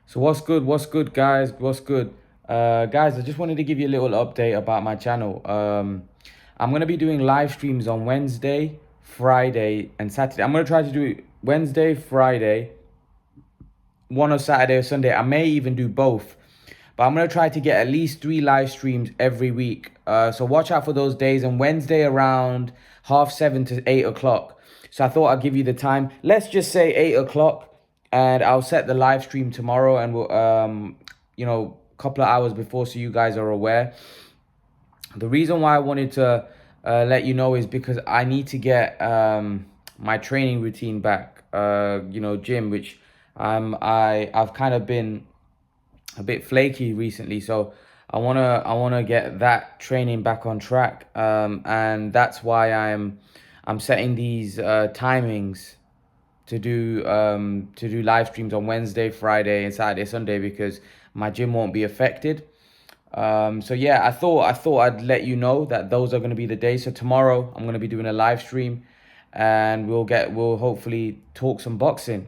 So what's good, guys? What's good? Guys, I just wanted to give you a little update about my channel. I'm gonna be doing live streams on Wednesday, Friday, and Saturday. I'm gonna try to do it Wednesday, Friday, one on Saturday or Sunday. I may even do both. But I'm gonna try to get at least 3 live streams every week. So watch out for those days. And Wednesday around 7:30 to 8 o'clock. So I thought I'd give you the time. Let's just say 8 o'clock, and I'll set the live stream tomorrow, and we'll a couple of hours before, so you guys are aware. The reason why I wanted to let you know is because I need to get my training routine back. Gym, which I've kind of been a bit flaky recently, so I wanna get that training back on track, and that's why I'm setting these timings to do live streams on Wednesday, Friday, and Saturday, Sunday, because my gym won't be affected. So yeah, I thought I'd let you know that those are going to be the days. So tomorrow I'm going to be doing a live stream, and we'll hopefully talk some boxing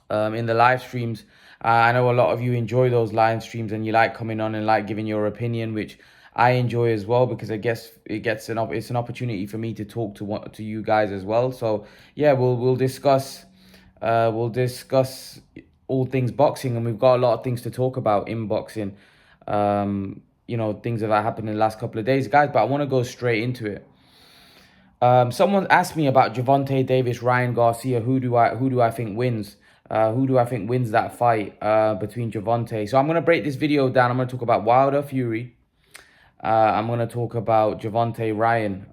in the live streams. I know a lot of you enjoy those live streams, and you like coming on and like giving your opinion, which I enjoy as well, because I guess it's an opportunity for me to talk to you guys as well. So yeah, we'll discuss all things boxing, and we've got a lot of things to talk about in boxing. Things that happened in the last couple of days, guys. But I want to go straight into it. Someone asked me about Gervonta Davis, Ryan Garcia. Who do I think wins? Who do I think wins that fight between Gervonta? So I'm gonna break this video down. I'm gonna talk about Wilder Fury. I'm gonna talk about Gervonta Ryan.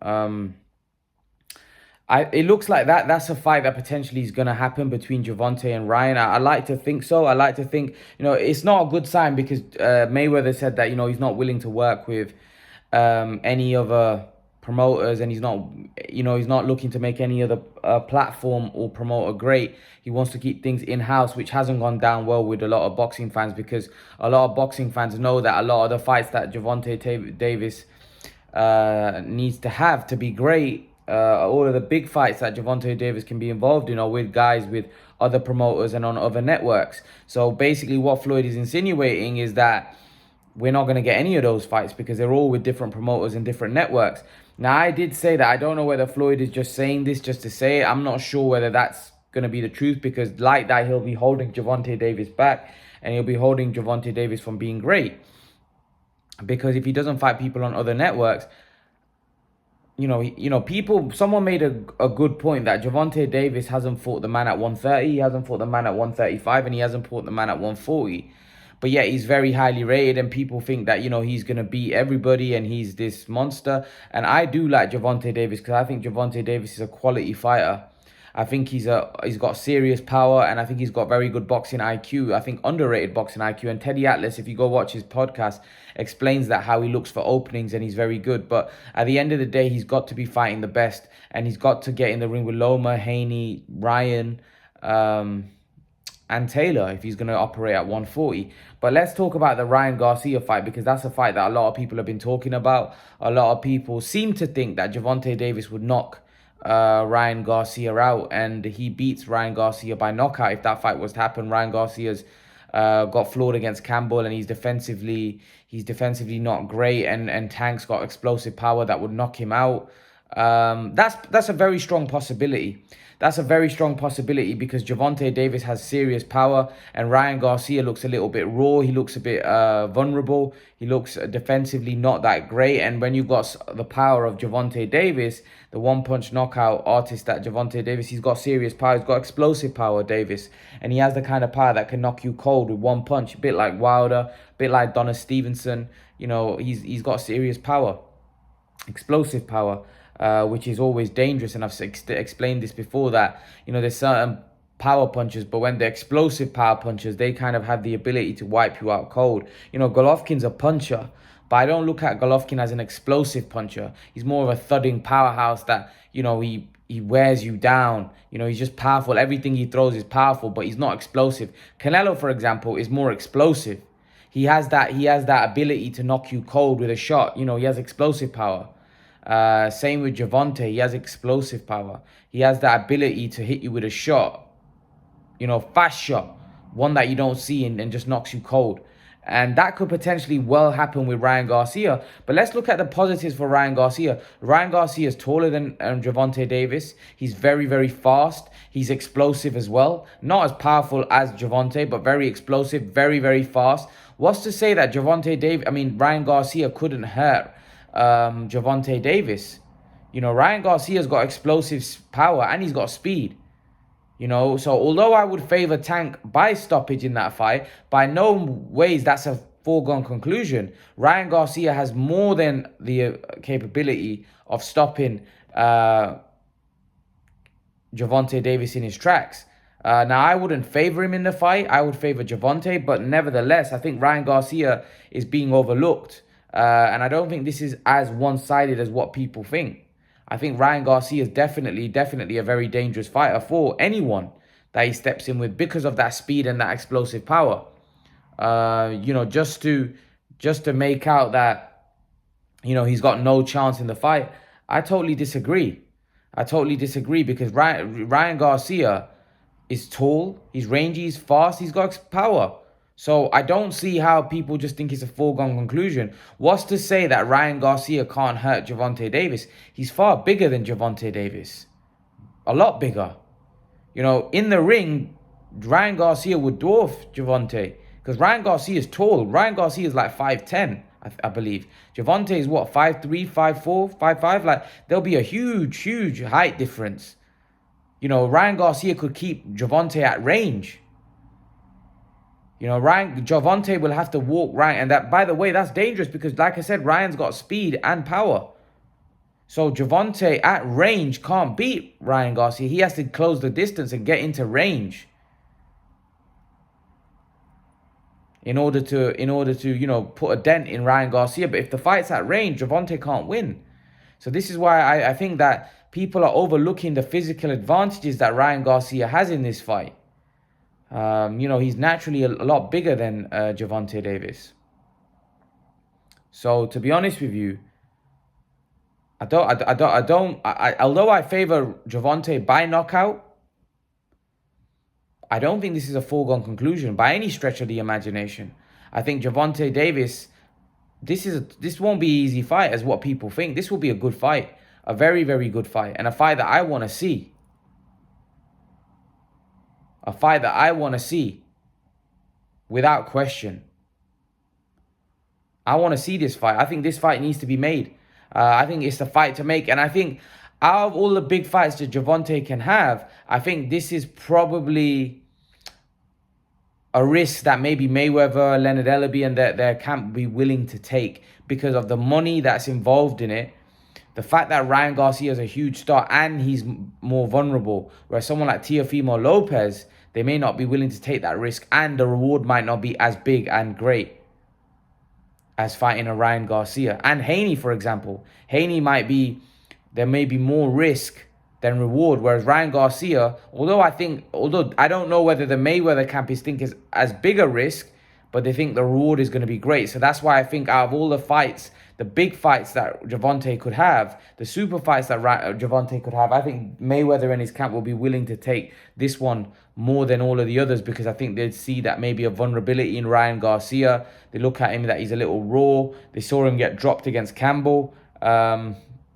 It looks like that's a fight that potentially is gonna happen between Gervonta and Ryan. I like to think so. I like to think, it's not a good sign, because Mayweather said that he's not willing to work with any other promoters, and he's not looking to make any other platform or promoter great. He wants to keep things in-house, which hasn't gone down well with a lot of boxing fans, because a lot of boxing fans know that a lot of the fights that Gervonta Davis needs to have to be great, all of the big fights that Gervonta Davis can be involved in, are with guys with other promoters and on other networks. So basically what Floyd is insinuating is that we're not going to get any of those fights, because they're all with different promoters and different networks. Now, I did say that I don't know whether Floyd is just saying this just to say it. I'm not sure whether that's going to be the truth, because like that, he'll be holding Gervonta Davis back, and he'll be holding Gervonta Davis from being great. Because if he doesn't fight people on other networks, someone made a good point that Gervonta Davis hasn't fought the man at 130, he hasn't fought the man at 135, and he hasn't fought the man at 140. But yet he's very highly rated, and people think that, he's going to beat everybody and he's this monster. And I do like Gervonta Davis, because I think Gervonta Davis is a quality fighter. I think he's got serious power, and I think he's got very good boxing IQ. I think underrated boxing IQ. And Teddy Atlas, if you go watch his podcast, explains that, how he looks for openings, and he's very good. But at the end of the day, he's got to be fighting the best, and he's got to get in the ring with Loma, Haney, Ryan, and Taylor, if he's going to operate at 140. But let's talk about the Ryan Garcia fight, because that's a fight that a lot of people have been talking about. A lot of people seem to think that Gervonta Davis would knock Ryan Garcia out, and he beats Ryan Garcia by knockout. If that fight was to happen, Ryan Garcia's got floored against Campbell, and he's defensively not great, and Tank's got explosive power that would knock him out. That's a very strong possibility. That's a very strong possibility, because Gervonta Davis has serious power, and Ryan Garcia looks a little bit raw. He looks a bit vulnerable. He looks defensively not that great. And when you've got the power of Gervonta Davis, the one-punch knockout artist that Gervonta Davis, he's got serious power. He's got explosive power, Davis. And he has the kind of power that can knock you cold with one punch, a bit like Wilder, a bit like Donna Stevenson. He's got serious power, explosive power. Which is always dangerous. And I've explained this before, that, there's certain power punchers, but when they're explosive power punchers, they kind of have the ability to wipe you out cold. Golovkin's a puncher, but I don't look at Golovkin as an explosive puncher. He's more of a thudding powerhouse that, he wears you down. He's just powerful. Everything he throws is powerful, but he's not explosive. Canelo, for example, is more explosive. He has that ability to knock you cold with a shot. He has explosive power. Same with Gervonta. He has explosive power. He has that ability to hit you with a shot, fast shot, one that you don't see and just knocks you cold. And that could potentially well happen with Ryan Garcia. But let's look at the positives for Ryan Garcia. Ryan Garcia is taller than Gervonta Davis. He's very, very fast. He's explosive as well. Not as powerful as Gervonta, but very explosive, very, very fast. What's to say that Ryan Garcia couldn't hurt Gervonta Davis? You know, Ryan Garcia's got explosive power and he's got speed. You know, so although I would favor Tank by stoppage in that fight, by no ways that's a foregone conclusion. Ryan Garcia has more than the capability of stopping Gervonta Davis in his tracks. Now, I wouldn't favor him in the fight. I would favor Gervonta, but nevertheless, I think Ryan Garcia is being overlooked. And I don't think this is as one-sided as what people think. I think Ryan Garcia is definitely a very dangerous fighter for anyone that he steps in with because of that speed and that explosive power. You know, just to make out that, you know, he's got no chance in the fight, I totally disagree. Because Ryan Garcia is tall, he's rangy, he's fast, he's got power. So I don't see how people just think it's a foregone conclusion. What's to say that Ryan Garcia can't hurt Gervonta Davis? He's far bigger than Gervonta Davis. A lot bigger. You know, in the ring, Ryan Garcia would dwarf Gervonta. Because Ryan Garcia is tall. Ryan Garcia is like 5'10", I believe. Gervonta is what, 5'3", 5'4", 5'5"? Like, there'll be a huge height difference. You know, Ryan Garcia could keep Gervonta at range. You know, Gervonta will have to walk Ryan. And that, by the way, that's dangerous because, like I said, Ryan's got speed and power. So Gervonta at range can't beat Ryan Garcia. He has to close the distance and get into range in order to, you know, put a dent in Ryan Garcia. But if the fight's at range, Gervonta can't win. So this is why I think that people are overlooking the physical advantages that Ryan Garcia has in this fight. You know, he's naturally a lot bigger than Gervonta Davis. So to be honest with you, although I favor Gervonta by knockout, I don't think this is a foregone conclusion by any stretch of the imagination. I think Gervonta Davis, this won't be an easy fight as what people think. This will be a good fight, a very, very good fight, and a fight that I want to see. A fight that I want to see, without question. I want to see this fight. I think this fight needs to be made. I think it's the fight to make. And I think out of all the big fights that Gervonta can have, I think this is probably a risk that maybe Mayweather, Leonard Ellerbe and their camp be willing to take because of the money that's involved in it. The fact that Ryan Garcia is a huge star and he's more vulnerable, whereas someone like Teofimo Lopez, they may not be willing to take that risk and the reward might not be as big and great as fighting a Ryan Garcia. And Haney, for example. Haney there may be more risk than reward, whereas Ryan Garcia, although I don't know whether the Mayweather camp is as big a risk, but they think the reward is going to be great. So that's why I think out of all the fights, the big fights that Gervonta could have, the super fights that Gervonta could have, I think Mayweather and his camp will be willing to take this one more than all of the others because I think they'd see that maybe a vulnerability in Ryan Garcia. They look at him that he's a little raw. They saw him get dropped against Campbell.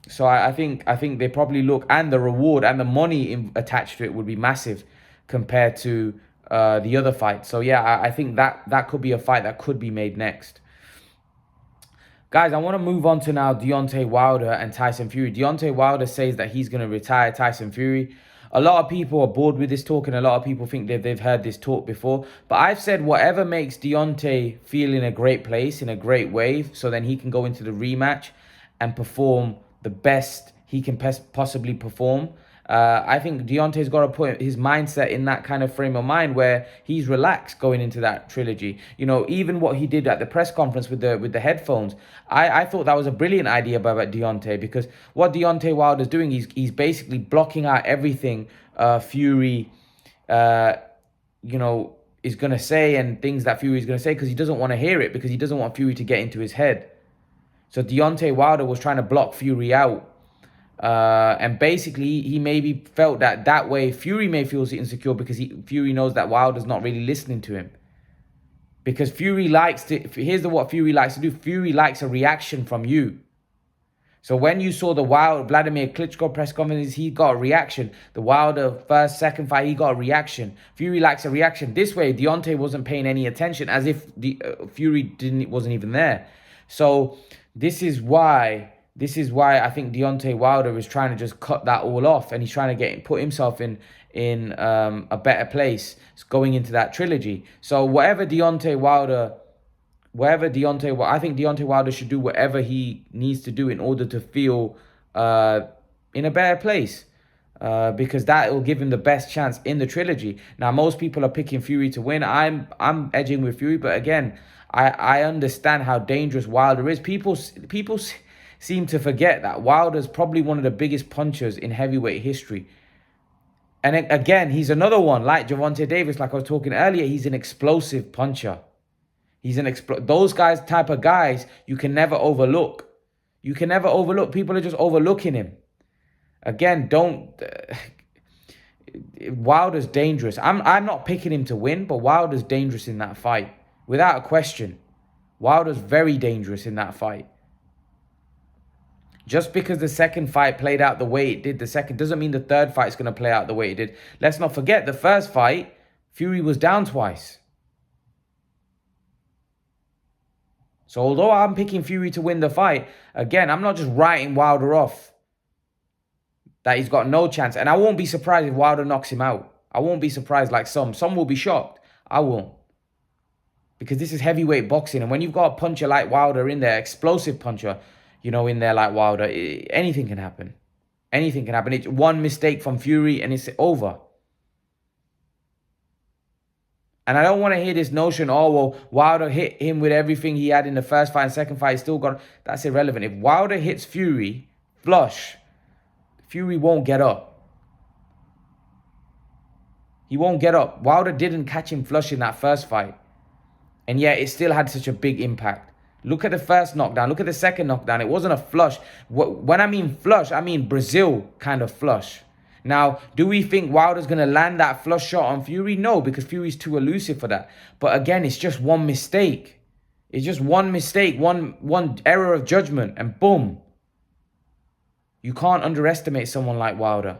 So I think they probably look, and the reward and the money attached to it would be massive compared to the other fight. So yeah, I think that could be a fight that could be made next. Guys, I want to move on to now Deontay Wilder and Tyson Fury. Deontay Wilder says that he's going to retire Tyson Fury. A lot of people are bored with this talk and a lot of people think they've heard this talk before. But I've said whatever makes Deontay feel in a great place, in a great way, so then he can go into the rematch and perform the best he can possibly perform. I think Deontay's got to put his mindset in that kind of frame of mind where he's relaxed going into that trilogy. You know, even what he did at the press conference with the headphones, I thought that was a brilliant idea by Deontay, because what Deontay Wilder's doing, he's basically blocking out everything Fury, you know, is going to say and things that Fury is going to say, because he doesn't want to hear it, because he doesn't want Fury to get into his head. So Deontay Wilder was trying to block Fury out. And basically, he maybe felt that way. Fury may feel insecure because Fury knows that Wilder's not really listening to him. Because Fury likes to, here's what Fury likes to do. Fury likes a reaction from you. So when you saw the Vladimir Klitschko press conference, he got a reaction. The Wilder first, second fight, he got a reaction. Fury likes a reaction. This way, Deontay wasn't paying any attention, as if Fury wasn't even there. So this is why I think Deontay Wilder is trying to just cut that all off, and he's trying to put himself in a better place going into that trilogy. So I think Deontay Wilder should do whatever he needs to do in order to feel in a better place. Because that will give him the best chance in the trilogy. Now, most people are picking Fury to win. I'm edging with Fury, but again, I understand how dangerous Wilder is. People seem to forget that Wilder's probably one of the biggest punchers in heavyweight history. And again, he's another one like Gervonta Davis, like I was talking earlier. He's an explosive puncher. Those type of guys you can never overlook. You can never overlook. People are just overlooking him. Again, Wilder's dangerous. I'm not picking him to win, but Wilder's dangerous in that fight. Without a question. Wilder's very dangerous in that fight. Just because the second fight played out the way it did, the second doesn't mean the third fight is going to play out the way it did. Let's not forget, the first fight, Fury was down twice. So although I'm picking Fury to win the fight, again, I'm not just writing Wilder off. That he's got no chance. And I won't be surprised if Wilder knocks him out. I won't be surprised like some. Some will be shocked. I won't. Because this is heavyweight boxing. And when you've got a puncher like Wilder in there, explosive puncher, in there like Wilder, anything can happen. Anything can happen. It's one mistake from Fury and it's over. And I don't want to hear this notion, Wilder hit him with everything he had in the first fight and second fight. He still got... That's irrelevant. If Wilder hits Fury flush, Fury won't get up. He won't get up. Wilder didn't catch him flush in that first fight. And yet it still had such a big impact. Look at the first knockdown. Look at the second knockdown. It wasn't a flush. When I mean flush, I mean Brazil kind of flush. Now, do we think Wilder's going to land that flush shot on Fury? No, because Fury's too elusive for that. But again, it's just one mistake. It's just one mistake, one error of judgment, and boom. You can't underestimate someone like Wilder.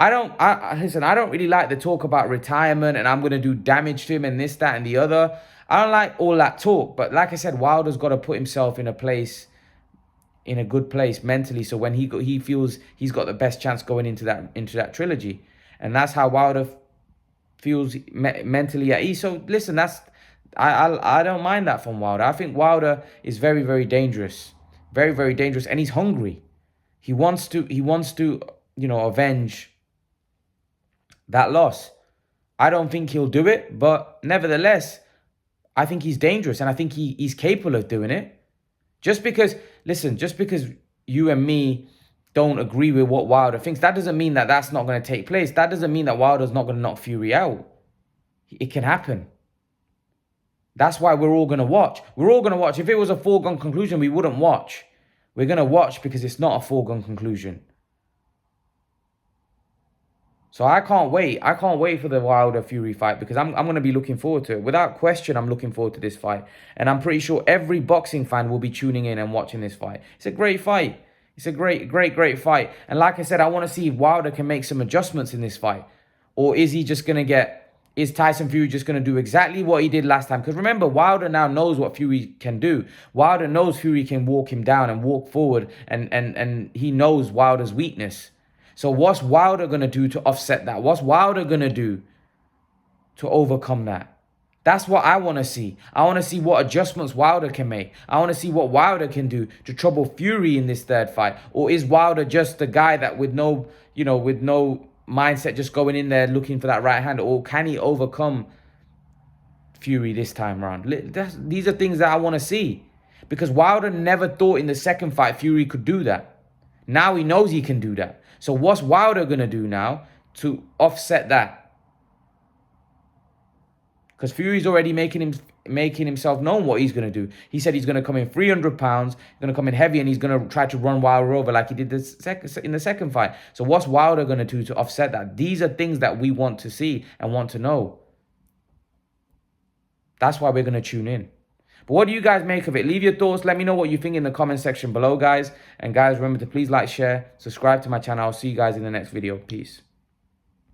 Listen, I don't really like the talk about retirement and I'm going to do damage to him and this, that, and the other. I don't like all that talk. But like I said, Wilder's got to put himself in a good place mentally. So when he feels he's got the best chance going into that trilogy. And that's how Wilder feels mentally at ease. So listen, I don't mind that from Wilder. I think Wilder is very, very dangerous. Very, very dangerous. And he's hungry. He wants to, avenge that loss. I don't think he'll do it, but nevertheless, I think he's dangerous and I think he's capable of doing it. Just because you and me don't agree with what Wilder thinks, that doesn't mean that that's not going to take place. That doesn't mean that Wilder's not going to knock Fury out. It can happen. That's why we're all going to watch. We're all going to watch. If it was a foregone conclusion, we wouldn't watch. We're going to watch because it's not a foregone conclusion. So I can't wait. I can't wait for the Wilder-Fury fight because I'm going to be looking forward to it. Without question, I'm looking forward to this fight. And I'm pretty sure every boxing fan will be tuning in and watching this fight. It's a great fight. It's a great, great, great fight. And like I said, I want to see if Wilder can make some adjustments in this fight. Or is he just going to is Tyson Fury just going to do exactly what he did last time? Because remember, Wilder now knows what Fury can do. Wilder knows Fury can walk him down and walk forward. And he knows Wilder's weakness. So what's Wilder going to do to offset that? What's Wilder going to do to overcome that? That's what I want to see. I want to see what adjustments Wilder can make. I want to see what Wilder can do to trouble Fury in this third fight. Or is Wilder just the guy that with no mindset just going in there looking for that right hand? Or can he overcome Fury this time around? These are things that I want to see. Because Wilder never thought in the second fight Fury could do that. Now he knows he can do that. So what's Wilder going to do now to offset that? Because Fury's already making himself known what he's going to do. He said he's going to come in 300 pounds, going to come in heavy, and he's going to try to run Wilder over like he did in the second fight. So what's Wilder going to do to offset that? These are things that we want to see and want to know. That's why we're going to tune in. But what do you guys make of it? Leave your thoughts. Let me know what you think in the comment section below, guys. And guys, remember to please like, share, subscribe to my channel. I'll see you guys in the next video. Peace.